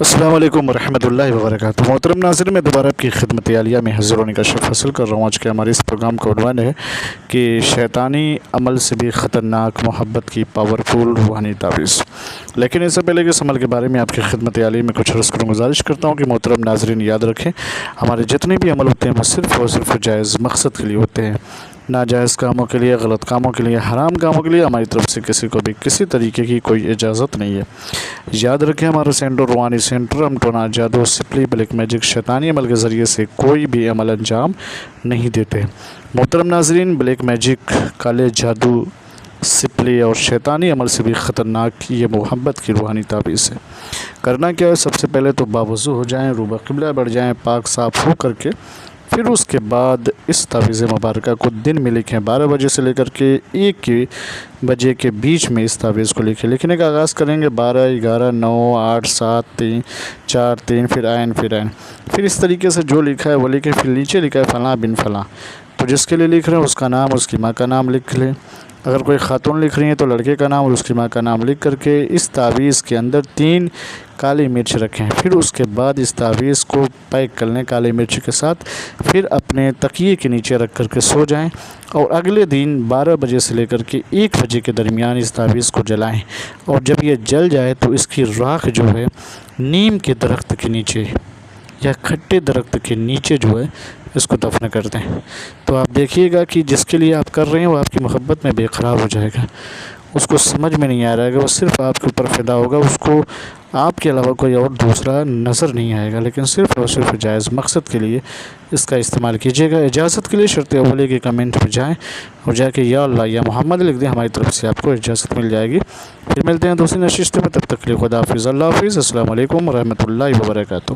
السلام علیکم ورحمۃ اللہ وبرکاتہ۔ محترم ناظرین، میں دوبارہ آپ کی خدمت عالیہ میں حاضر ہونے کا شرف حاصل کر رہا ہوں۔ آج کے ہمارے اس پروگرام کا عنوان ہے کہ شیطانی عمل سے بھی خطرناک محبت کی پاورفل روحانی تعویذ۔ لیکن اس سے پہلے کہ اس عمل کے بارے میں آپ کی خدمت عالیہ میں کچھ عرض کروں، گزارش کرتا ہوں کہ محترم ناظرین یاد رکھیں، ہمارے جتنے بھی عمل ہوتے ہیں وہ صرف اور صرف جائز مقصد کے لیے ہوتے ہیں۔ ناجائز کاموں کے لیے، غلط کاموں کے لیے، حرام کاموں کے لیے ہماری طرف سے کسی کو بھی کسی طریقے کی کوئی اجازت نہیں ہے۔ یاد رکھیں، ہمارا سینٹر روحانی سینٹر، ہم ٹونا جادو، سپلی، بلیک میجک، شیطانی عمل کے ذریعے سے کوئی بھی عمل انجام نہیں دیتے۔ محترم ناظرین، بلیک میجک، کالے جادو، سپلی اور شیطانی عمل سے بھی خطرناک یہ محبت کی روحانی تعویذ ہے۔ کرنا کیا ہے؟ سب سے پہلے تو باوضو ہو جائیں، روبہ قبلہ بڑھ جائیں، پاک صاف ہو کر کے پھر اس کے بعد اس تعویذ مبارکہ کو دن میں لکھیں۔ 12 بجے سے لے کر کے 1 بجے کے بیچ میں اس تعویذ کو لکھنے کا آغاز کریں گے۔ 12 11 9 8 7 3 4 3 پھر عین پھر اس طریقے سے جو لکھا ہے وہ لکھیں۔ پھر نیچے لکھا ہے فلاں بن فلاں، تو جس کے لیے لکھ رہے ہیں اس کا نام، اس کی ماں کا نام لکھ لیں۔ اگر کوئی خاتون لکھ رہی ہیں تو لڑکے کا نام اور اس کی ماں کا نام لکھ کر کے اس تعویذ کے اندر 3 کالی مرچ رکھیں۔ پھر اس کے بعد اس تعویذ کو پیک کر لیں کالی مرچ کے ساتھ، پھر اپنے تکیے کے نیچے رکھ کر کے سو جائیں، اور اگلے دن 12 بجے سے لے کر کے 1 بجے کے درمیان اس تعویذ کو جلائیں، اور جب یہ جل جائے تو اس کی راکھ جو ہے نیم کے درخت کے نیچے یا کھٹے درخت کے نیچے جو ہے اس کو دفن کر دیں۔ تو آپ دیکھیے گا کہ جس کے لیے آپ کر رہے ہیں وہ آپ کی محبت میں بے قرار ہو جائے گا، اس کو سمجھ میں نہیں آ رہا ہے، وہ صرف آپ کے اوپر فدا ہوگا، اس کو آپ کے علاوہ کوئی اور دوسرا نظر نہیں آئے گا، لیکن صرف اور صرف جائز مقصد کے لیے اس کا استعمال کیجیے گا۔ اجازت کے لیے شرط اولیہ کے کمنٹ میں جائیں اور جا کے یا اللہ یا محمد لکھ دیں، ہماری طرف سے آپ کو اجازت مل جائے گی۔ پھر ملتے ہیں دوسری نشست میں، تب تک کے لیے خدا حافظ، اللہ حافظ، السلام علیکم ورحمۃ اللہ وبرکاتہ۔